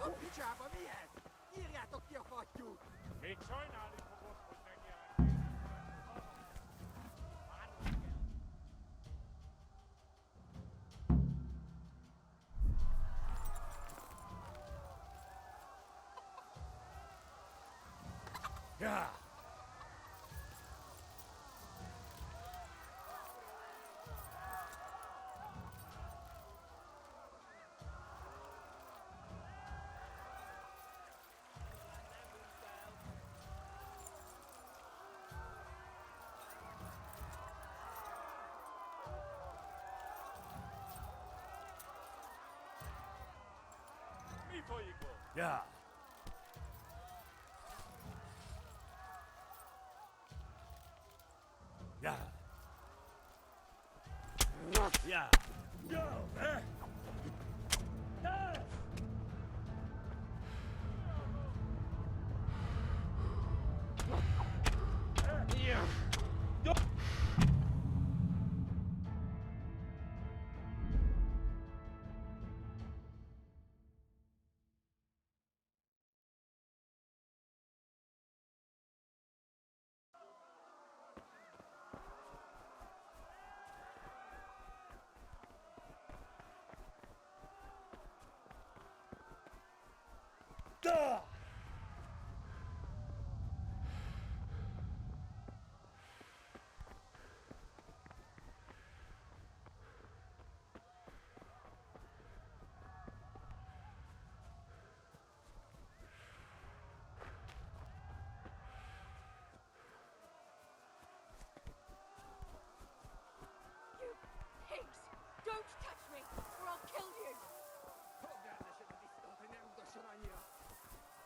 A picsába mi ez? Írjátok ki a fattyút! Még sajnálni fogod, hogy megjelentél. Ja! Mi folyik ott? Ja! Ja! Ja! Da! You pigs! Don't touch me, or I'll kill you! Rendeset a tisztelt, hogy ne rúgasson annyira!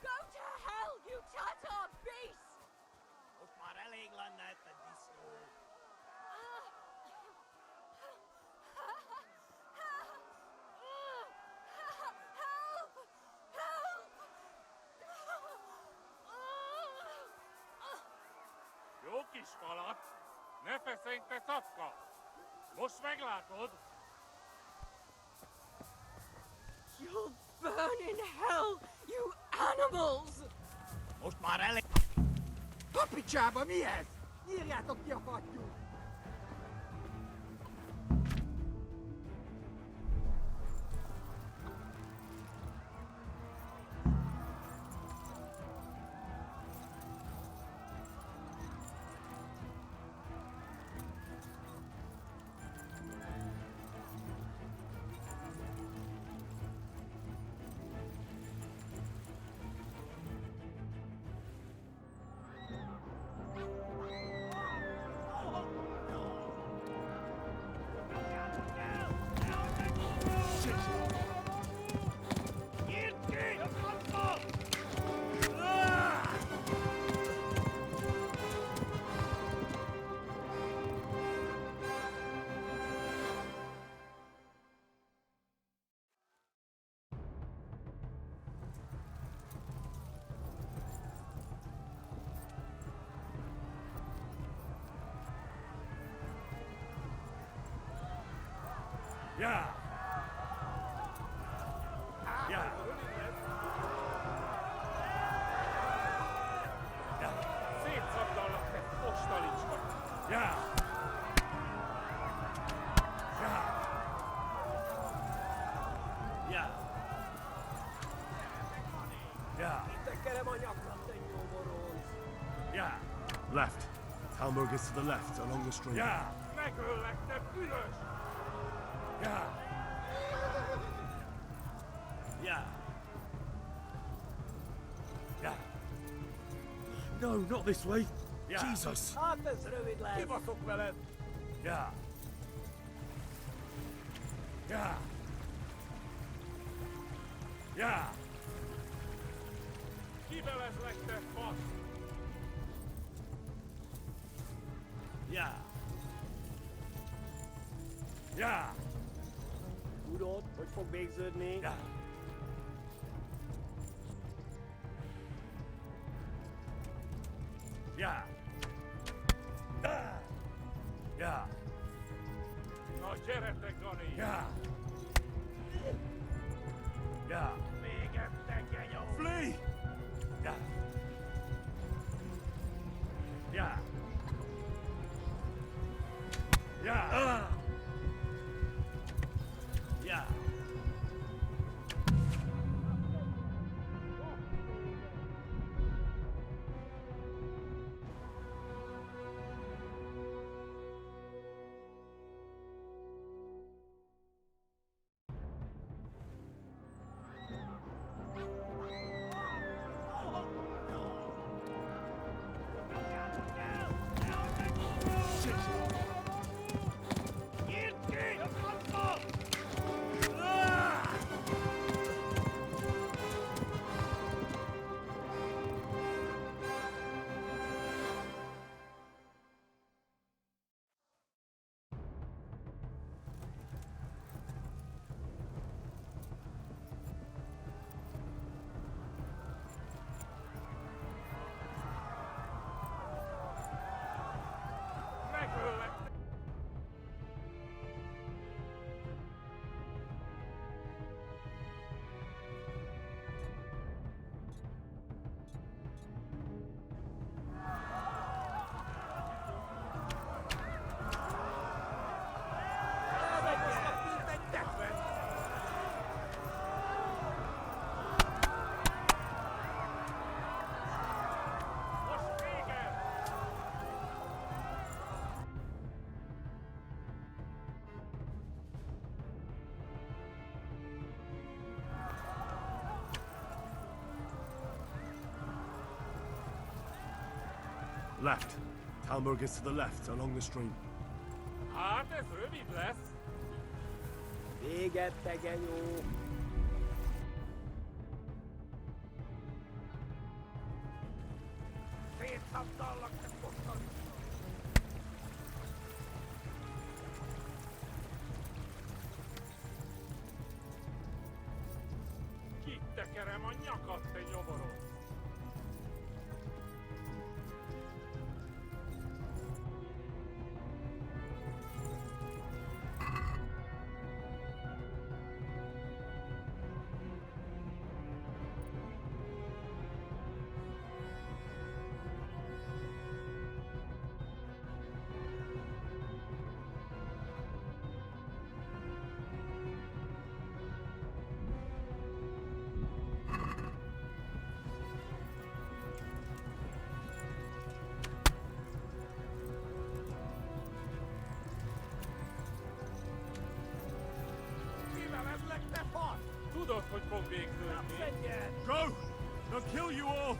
Go to hell, you Tatar beast! Most már elég lenne ebben disznó! Help! Help! Jó kis malac! Ne feszengj, te szapka! Most meglátod! You'll burn in hell, you animals! Most már elég... A picsába mi ez? Írjátok ki a fattyút! Ja! Ja! Ja! Szétszabdallak, te ostalicska! Ja! Ja! Ja! Ja! Tekerem a nyaklat, te nyomorult! Ja! Left. Talmog is to the left, along the stream. Ja! Megöllek, te bűnös! Ja! Ja! Ja! No, not this way. Yeah. Jesus! Hát ez rövid lesz! Kibaszok veled! Ja! Ja! Ja! Kivelezlek, te fasz! Ja! Ja! Tudod, hogy fog végződni? Ja! Ja! Ja! Na gyere, te Gani! Ja! Ja! Véget, te Left. Talmberg is to the left, along the stream. Hát ez rövid lesz. Véget, tegenyó! Szétszabdallak, te fostan! Kitekerem a nyakat, te nyomoros. Kivelezlek, te fasz! Tudod, hogy fog végződni. Egyet! Go! They'll kill you all!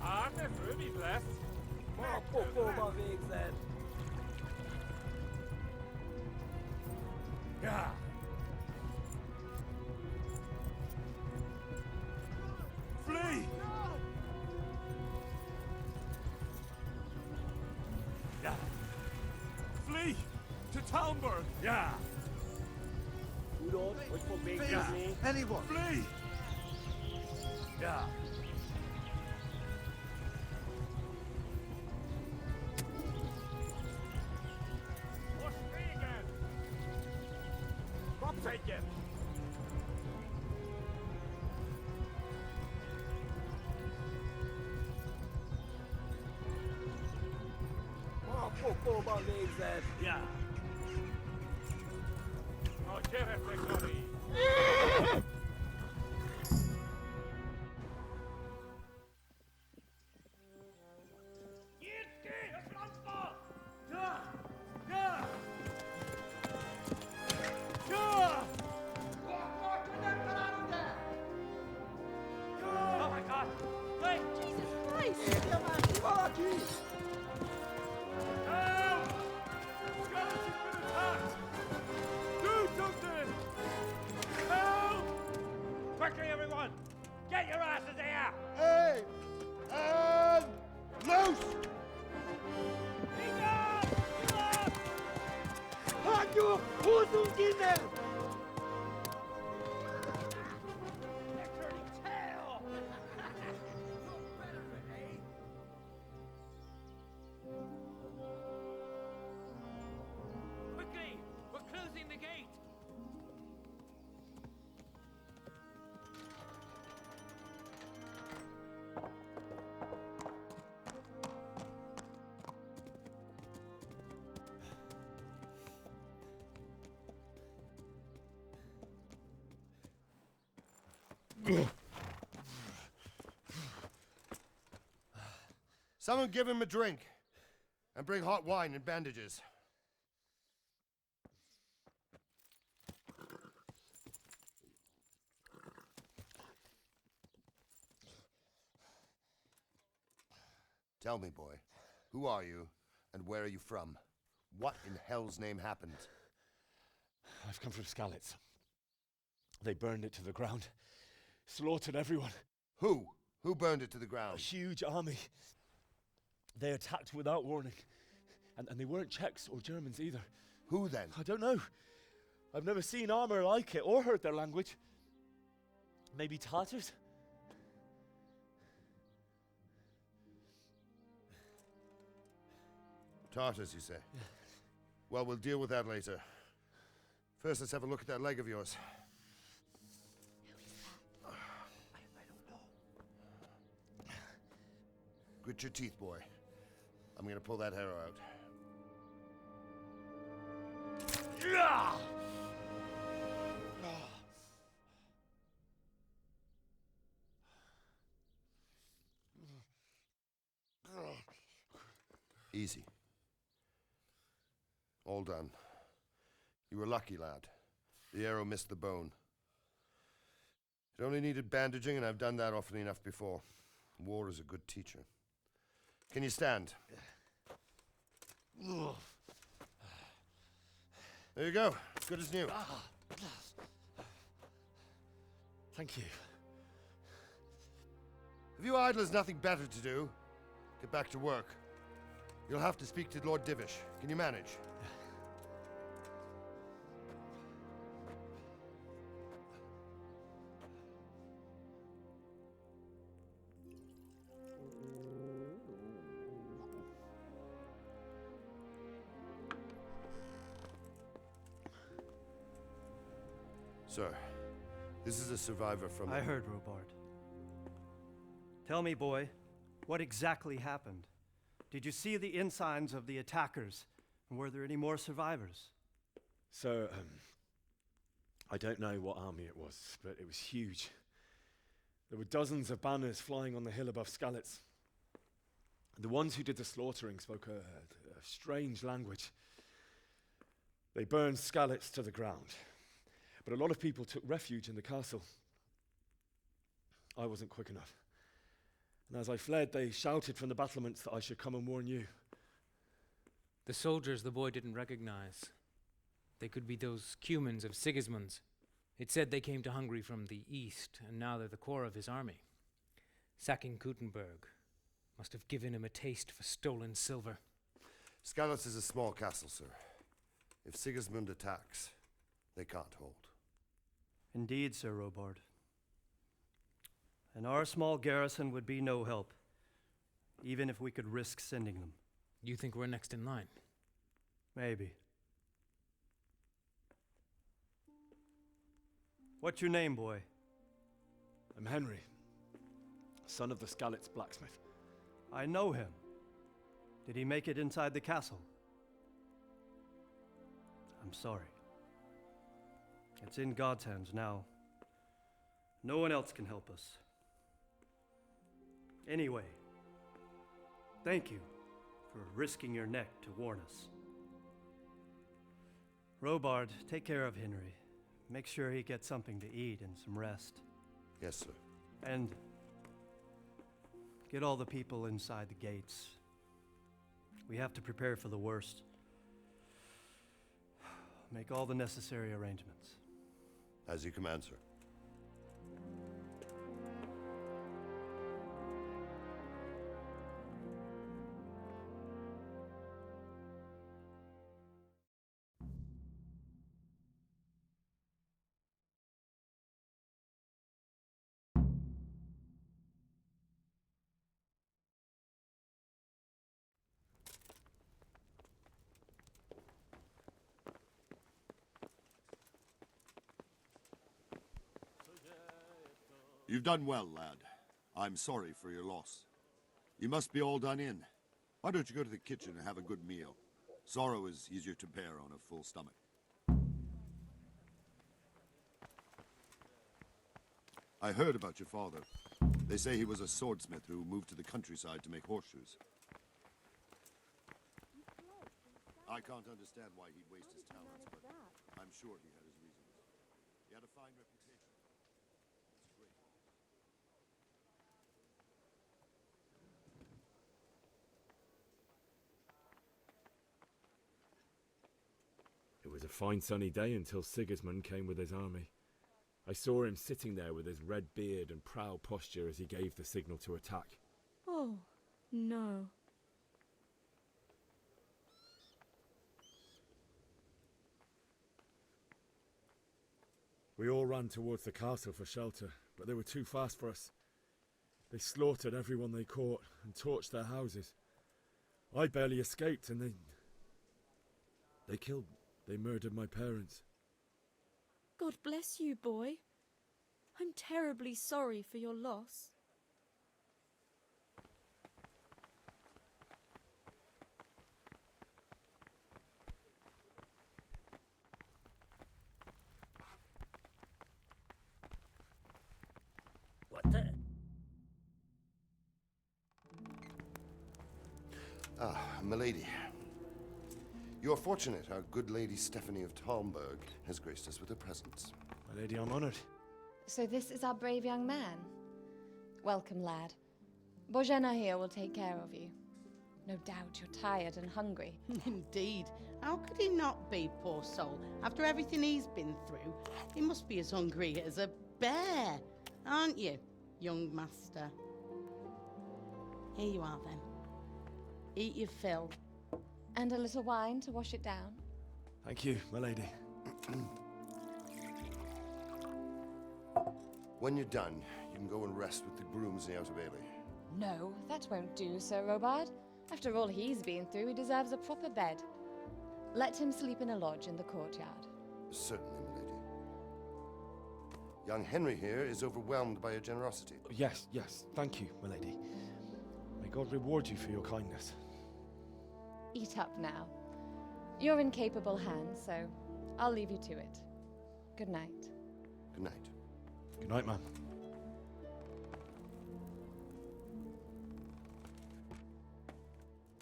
Hát ez rövid lesz. Ma a pokóba végzed! Yeah! Flee! Yeah! Flee! To Talmberg! Yeah! Tudod, hogy fog végzni? Anyone! Flee! Yeah! Most véged! Kapsz egyet! Ma a pokóban végzed! Yeah! Na gyere, te Gari! Yeah! Yeah! Yeah! Oh my God! Wait! Jesus Christ! Érje már ki valaki! Help! Skeleton's been attacked! Do something! Help! Quickly, everyone! Get your asses here! Hey! And loose! Hagyjuk! Húzzunk innen! Quickly! We're closing the gate! Someone give him a drink. And bring hot wine and bandages. Tell me, boy, who are you and where are you from? What in hell's name happened? I've come from Skalitz. They burned it to the ground. Slaughtered everyone. Who? Who burned it to the A ground? huge army. They attacked without warning. And they weren't Czechs or Germans either. Who then? I don't know. I've never seen armor like it or heard their language. Maybe Tatars? Tartars, you say? Well, we'll deal with that later. First, let's have a look at that leg of yours. Grit your teeth, boy. I'm gonna pull that arrow out. Yeah! Easy. All done. You were lucky, lad. The arrow missed the bone. It only needed bandaging, and I've done that often enough before. War is a good teacher. Can you stand? There you go. Good as new. Thank you. Have you idlers nothing better to do? Get back to work. You'll have to speak to Lord Divish. Can you manage? Sir, this is a survivor from... I heard, Robard. Tell me, boy, what exactly happened? Did you see the ensigns of the attackers? And were there any more survivors? So, I don't know what army it was, but it was huge. There were dozens of banners flying on the hill above Skalitz. The ones who did the slaughtering spoke a strange language. They burned Skalitz to the ground. But a lot of people took refuge in the castle. I wasn't quick enough. And as I fled, they shouted from the battlements that I should come and warn you. The soldiers the boy didn't recognize. They could be those Cumans of Sigismund's. It said they came to Hungary from the east, and now they're the core of his army. Sacking Kuttenberg must have given him a taste for stolen silver. Skalitz is a small castle, sir. If Sigismund attacks, they can't hold. Indeed, Sir Robard. And our small garrison would be no help, even if we could risk sending them. You think we're next in line? Maybe. What's your name, boy? I'm Henry, son of the Skalitz blacksmith. I know him. Did he make it inside the castle? I'm sorry. It's in God's hands now. No one else can help us. Anyway, thank you for risking your neck to warn us. Robard, take care of Henry. Make sure he gets something to eat and some rest. Yes, sir. And get all the people inside the gates. We have to prepare for the worst. Make all the necessary arrangements. As you command, sir. You've done well, lad. I'm sorry for your loss. You must be all done in. Why don't you go to the kitchen and have a good meal? Sorrow is easier to bear on a full stomach. I heard about your father. They say he was a swordsmith who moved to the countryside to make horseshoes. I can't understand why he'd waste his talents, but I'm sure he had his reasons. He had a fine reputation. It's great. It was a fine sunny day until Sigismund came with his army. I saw him sitting there with his red beard and proud posture as he gave the signal to attack. Oh, no. We all ran towards the castle for shelter, but they were too fast for us. They slaughtered everyone they caught and torched their houses. I barely escaped, and they murdered my parents. God bless you, boy. I'm terribly sorry for your loss. What the? Milady. You're fortunate our good lady Stephanie of Talmberg has graced us with her presence. My lady, I'm honored. So this is our brave young man. Welcome, lad. Bojena here will take care of you. No doubt you're tired and hungry. Indeed. How could he not be, poor soul? After everything he's been through, he must be as hungry as a bear, aren't you, young master? Here you are, then. Eat your fill. And a little wine to wash it down. Thank you, my lady. When you're done, you can go and rest with the grooms in the Outer Bailey. No, that won't do, Sir Robard. After all he's been through, he deserves a proper bed. Let him sleep in a lodge in the courtyard. Certainly, milady. Young Henry here is overwhelmed by your generosity. Yes, yes. Thank you, my lady. May God reward you for your kindness. Eat up now. You're in capable hands, so I'll leave you to it. Good night. Good night. Good night, ma'am.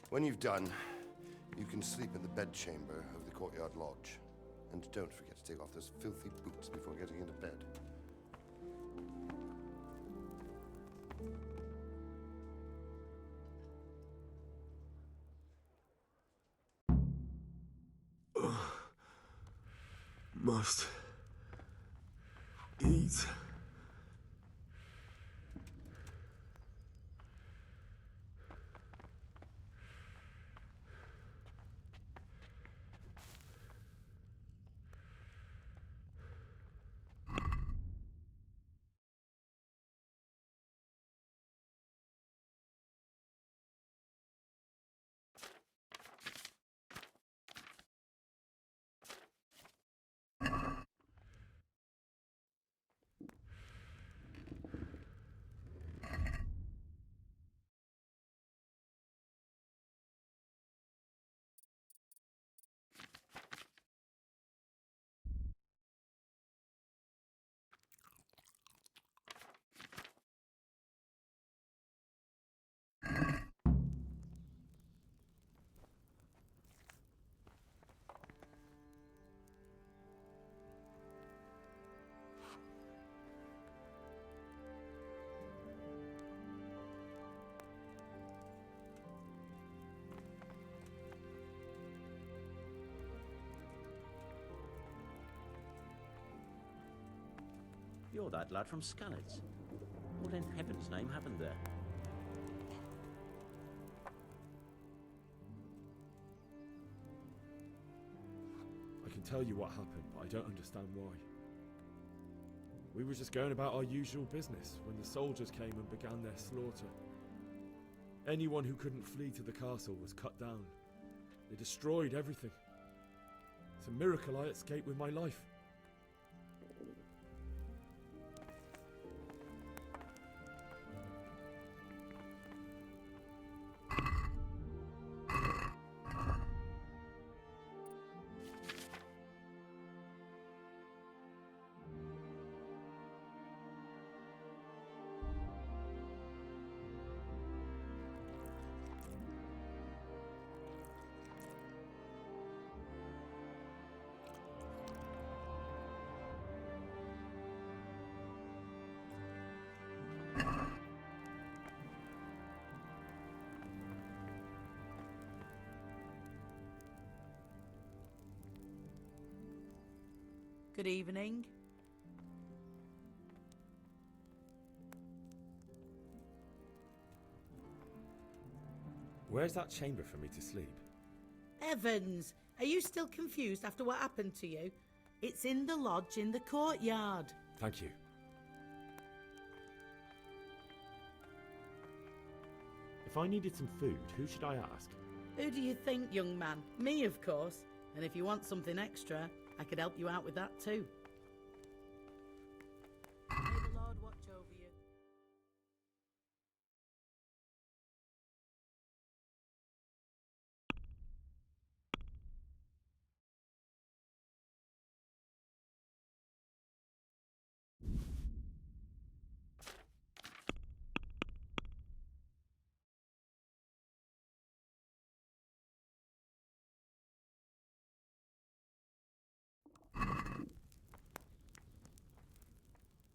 When you've done, you can sleep in the bedchamber of the courtyard lodge. And don't forget to take off those filthy boots before getting into bed. Must eat. You're that lad from Skalitz. What in heaven's name happened there? I can tell you what happened, but I don't understand why. We were just going about our usual business when the soldiers came and began their slaughter. Anyone who couldn't flee to the castle was cut down. They destroyed everything. It's a miracle I escaped with my life. Good evening. Where's that chamber for me to sleep? Evans, are you still confused after what happened to you? It's in the lodge in the courtyard. Thank you. If I needed some food, who should I ask? Who do you think, young man? Me, of course. And if you want something extra, I could help you out with that too.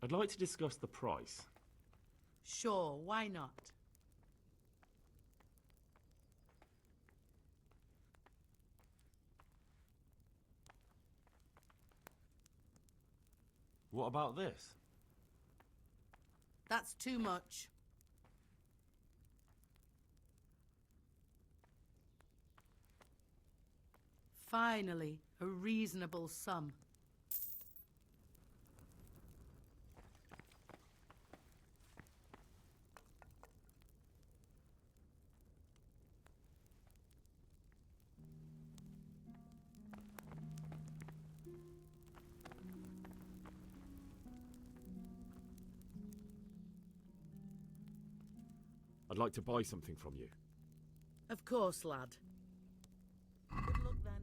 I'd like to discuss the price. Sure, why not? What about this? That's too much. Finally, a reasonable sum. I'd like to buy something from you. Of course, lad. Good luck then.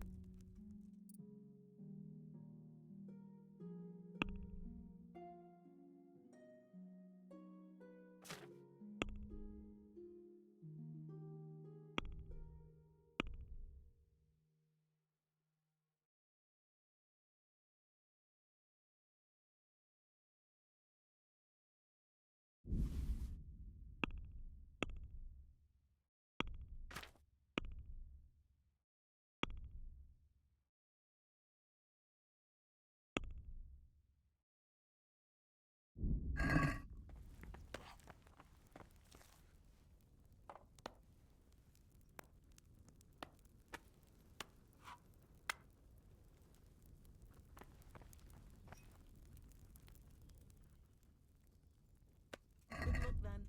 Good luck then.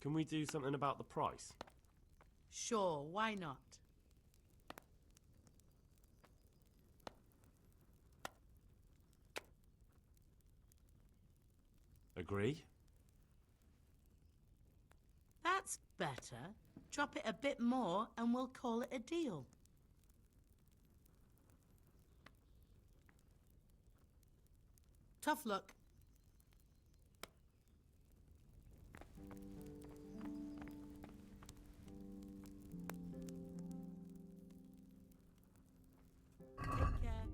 Can we do something about the price? Sure, why not? Agree? That's better. Drop it a bit more and we'll call it a deal. Tough luck. Take care.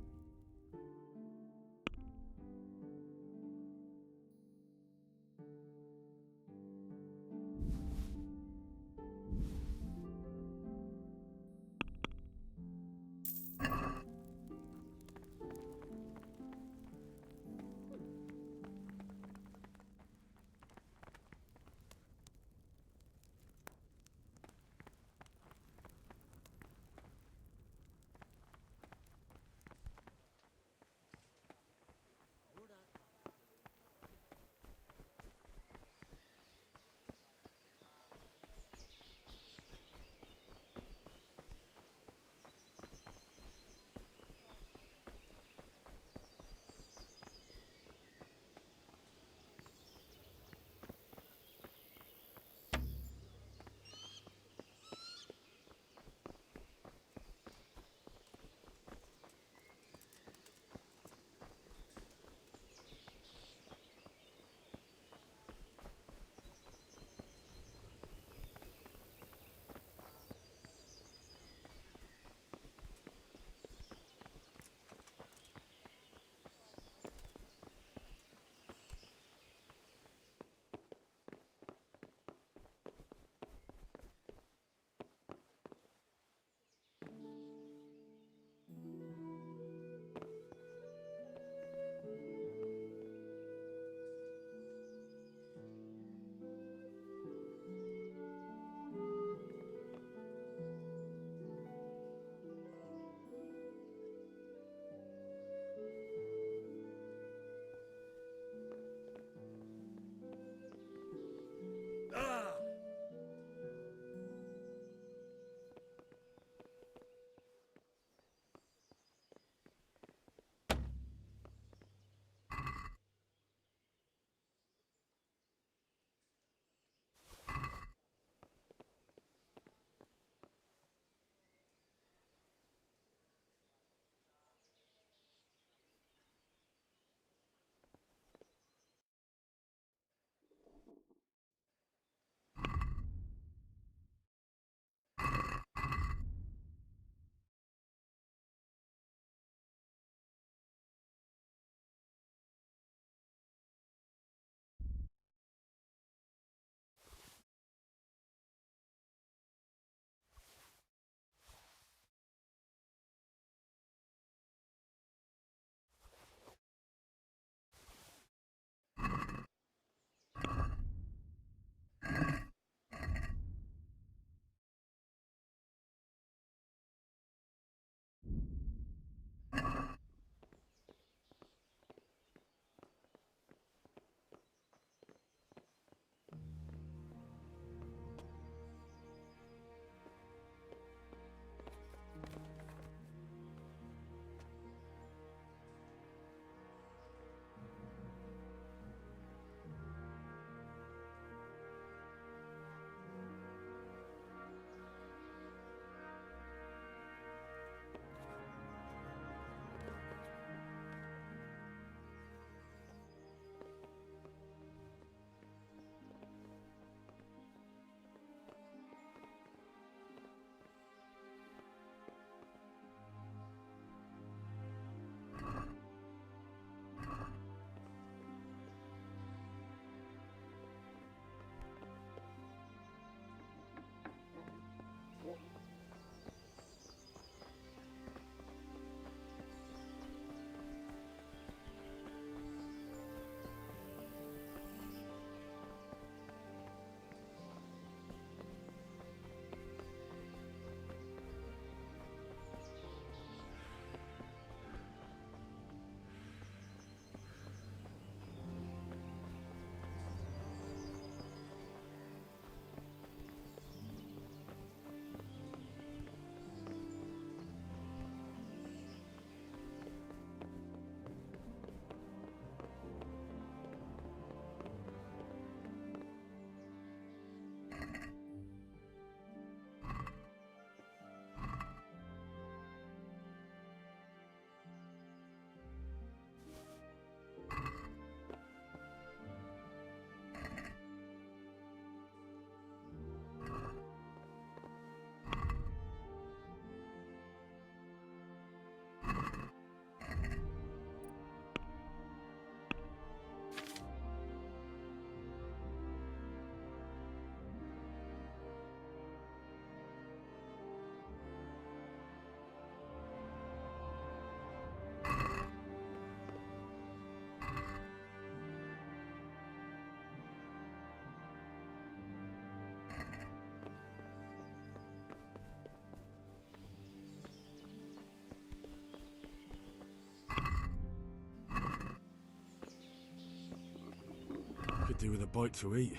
do with a bite to eat.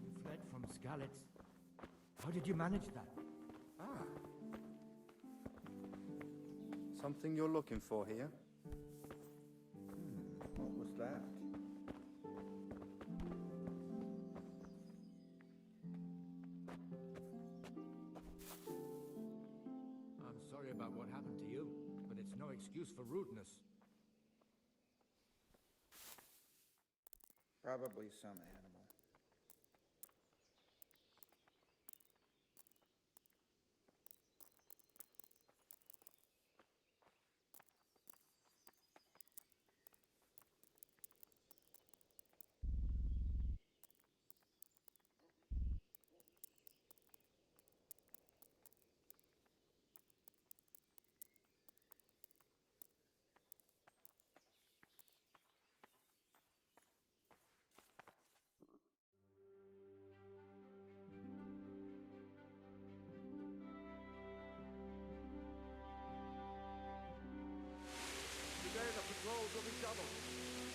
You fled from Skalitz. How did you manage that? Ah. Something you're looking for here? What was that? I'm sorry about what happened to you, but it's no excuse for rudeness. Probably some animal. Today the patrols will be doubled.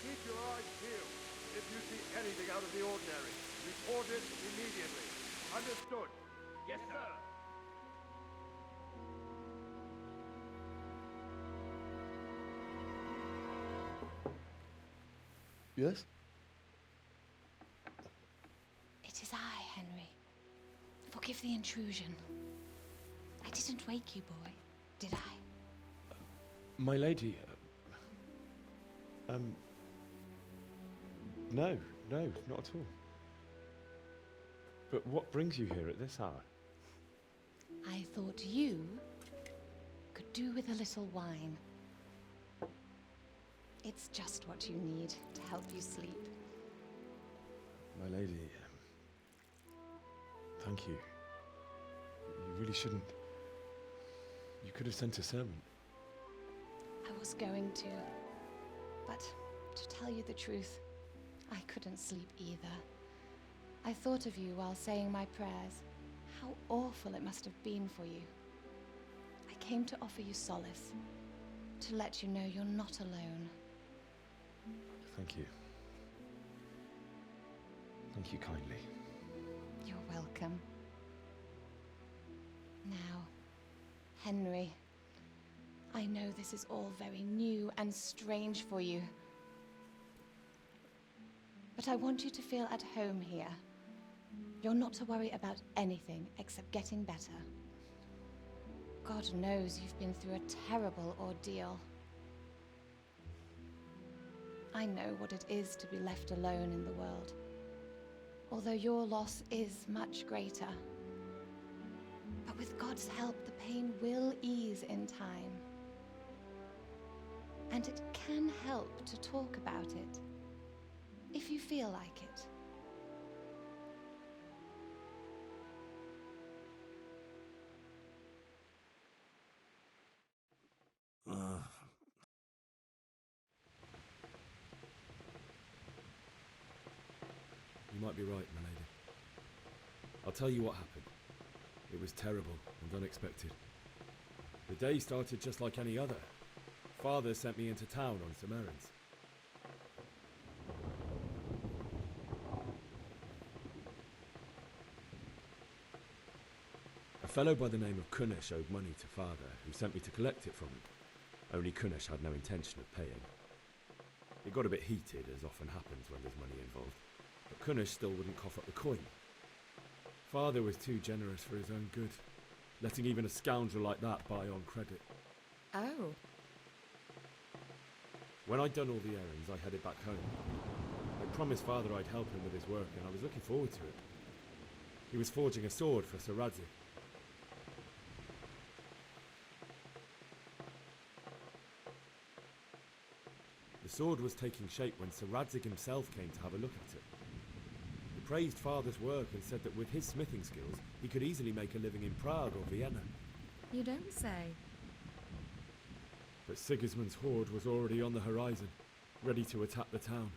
Keep your eyes peeled. If you see anything out of the ordinary, report it immediately. Understood? Yes, sir. Yes? It is I, Henry. Forgive the intrusion. I didn't wake you, boy, did I? My lady. No, not at all. But what brings you here at this hour? I thought you could do with a little wine. It's just what you need to help you sleep. My lady, thank you. You really shouldn't. You could have sent a servant. I was going to, but to tell you the truth, I couldn't sleep either. I thought of you while saying my prayers. How awful it must have been for you. I came to offer you solace, to let you know you're not alone. Thank you. Thank you kindly. You're welcome. Now, Henry, I know this is all very new and strange for you. But I want you to feel at home here. You're not to worry about anything except getting better. God knows you've been through a terrible ordeal. I know what it is to be left alone in the world, although your loss is much greater. But with God's help, the pain will ease in time. And it can help to talk about it, if you feel like it. You might be right, my lady. I'll tell you what happened. It was terrible and unexpected. The day started just like any other. Father sent me into town on some errands. A fellow by the name of Kunesh owed money to Father, who sent me to collect it from him. Only Kunesh had no intention of paying. It got a bit heated, as often happens when there's money involved, but Kunesh still wouldn't cough up the coin. Father was too generous for his own good, letting even a scoundrel like that buy on credit. Oh. When I'd done all the errands, I headed back home. I promised Father I'd help him with his work, and I was looking forward to it. He was forging a sword for Sir Radzig. The sword was taking shape when Sir Radzig himself came to have a look at it. He praised Father's work and said that with his smithing skills, he could easily make a living in Prague or Vienna. You don't say. But Sigismund's horde was already on the horizon, ready to attack the town.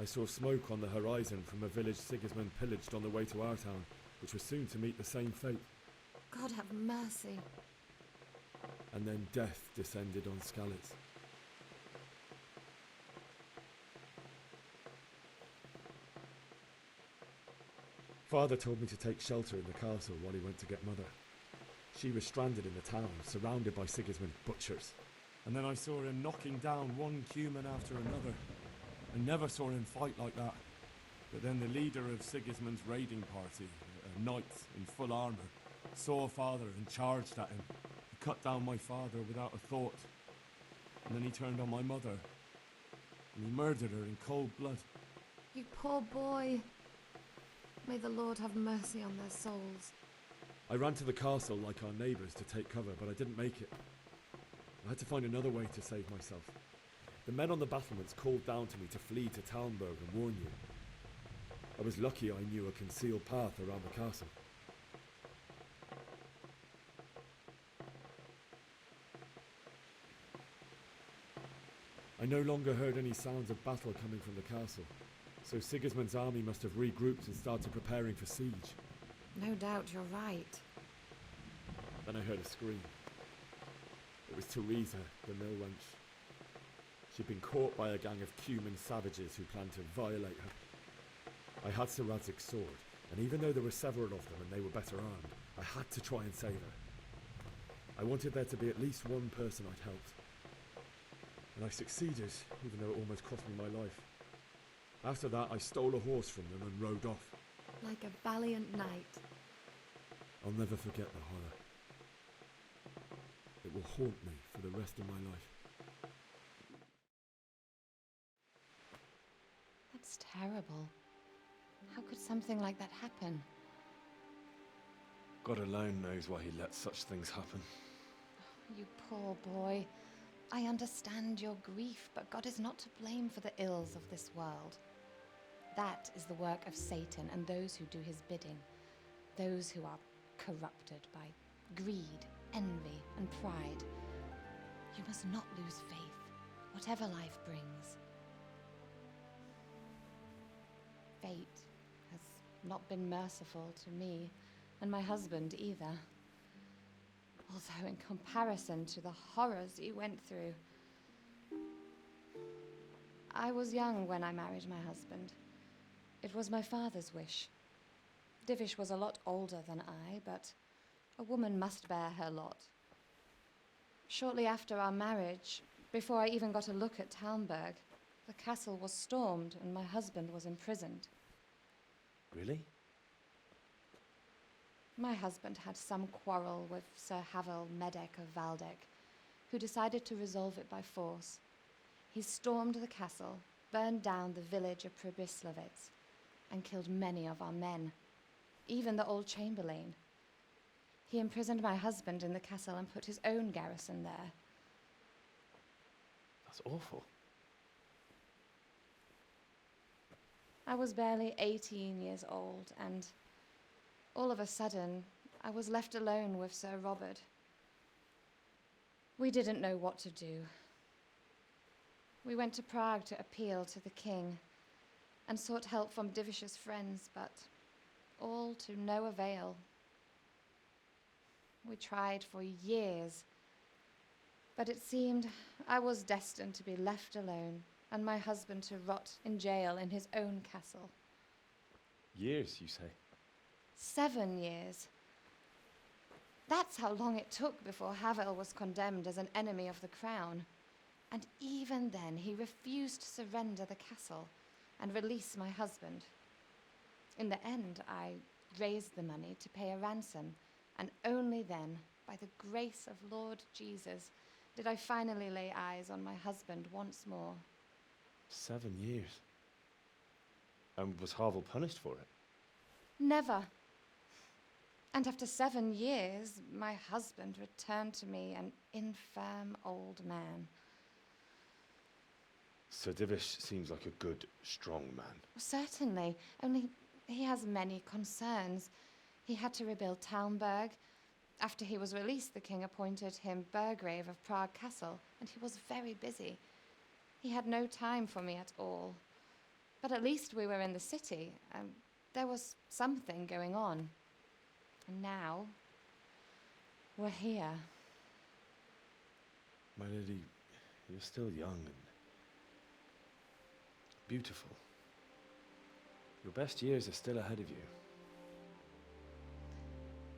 I saw smoke on the horizon from a village Sigismund pillaged on the way to our town, which was soon to meet the same fate. God have mercy. And then death descended on Skalitz. Father told me to take shelter in the castle while he went to get Mother. She was stranded in the town, surrounded by Sigismund's butchers. And then I saw him knocking down one human after another. I never saw him fight like that. But then the leader of Sigismund's raiding party, a knight in full armour, saw Father and charged at him. He cut down my father without a thought. And then he turned on my mother. And he murdered her in cold blood. You poor boy. May the Lord have mercy on their souls. I ran to the castle like our neighbours to take cover, but I didn't make it. I had to find another way to save myself. The men on the battlements called down to me to flee to Talmberg and warn you. I was lucky I knew a concealed path around the castle. I no longer heard any sounds of battle coming from the castle, so Sigismund's army must have regrouped and started preparing for siege. No doubt you're right. Then I heard a scream. It was Teresa, the mill wench. She'd been caught by a gang of Cuman savages who planned to violate her. I had Sir Radzig's sword, and even though there were several of them and they were better armed, I had to try and save her. I wanted there to be at least one person I'd helped. And I succeeded, even though it almost cost me my life. After that, I stole a horse from them and rode off. Like a valiant knight. I'll never forget the horror. It will haunt me for the rest of my life. That's terrible. How could something like that happen? God alone knows why he lets such things happen. You poor boy. I understand your grief, but God is not to blame for the ills of this world. That is the work of Satan and those who do his bidding. Those who are corrupted by greed, envy, and pride. You must not lose faith, whatever life brings. Fate has not been merciful to me, and my husband either. Although in comparison to the horrors he went through. I was young when I married my husband. It was my father's wish. Divish was a lot older than I, but a woman must bear her lot. Shortly after our marriage, before I even got a look at Talmberg, the castle was stormed and my husband was imprisoned. Really? My husband had some quarrel with Sir Havel Medek of Valdek, who decided to resolve it by force. He stormed the castle, burned down the village of Pribyslavitz, and killed many of our men, even the old chamberlain. He imprisoned my husband in the castle and put his own garrison there. That's awful. I was barely 18 years old, and all of a sudden, I was left alone with Sir Robert. We didn't know what to do. We went to Prague to appeal to the king and sought help from Divish's friends, but all to no avail. We tried for years, but it seemed I was destined to be left alone and my husband to rot in jail in his own castle. Years, you say? 7 years. That's how long it took before Havel was condemned as an enemy of the crown. And even then, he refused to surrender the castle and release my husband. In the end, I raised the money to pay a ransom, and only then, by the grace of Lord Jesus, did I finally lay eyes on my husband once more. 7 years. And was Havel punished for it? Never. And after 7 years, my husband returned to me an infirm old man. Sir Divish seems like a good, strong man. Certainly, only he has many concerns. He had to rebuild Talmberg. After he was released, the king appointed him Burgrave of Prague Castle, and he was very busy. He had no time for me at all. But at least we were in the city, and there was something going on. And now, we're here. My lady, you're still young and beautiful. Your best years are still ahead of you.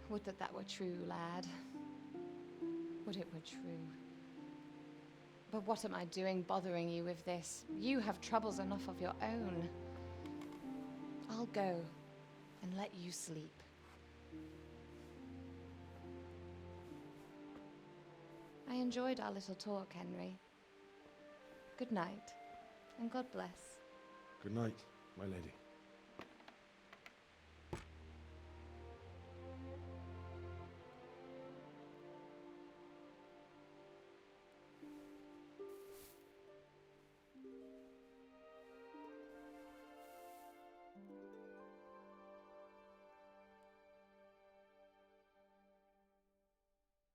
Would that that were true, lad. Would it were true. But what am I doing bothering you with this? You have troubles enough of your own. I'll go and let you sleep. I enjoyed our little talk, Henry. Good night, and God bless. Good night, my lady.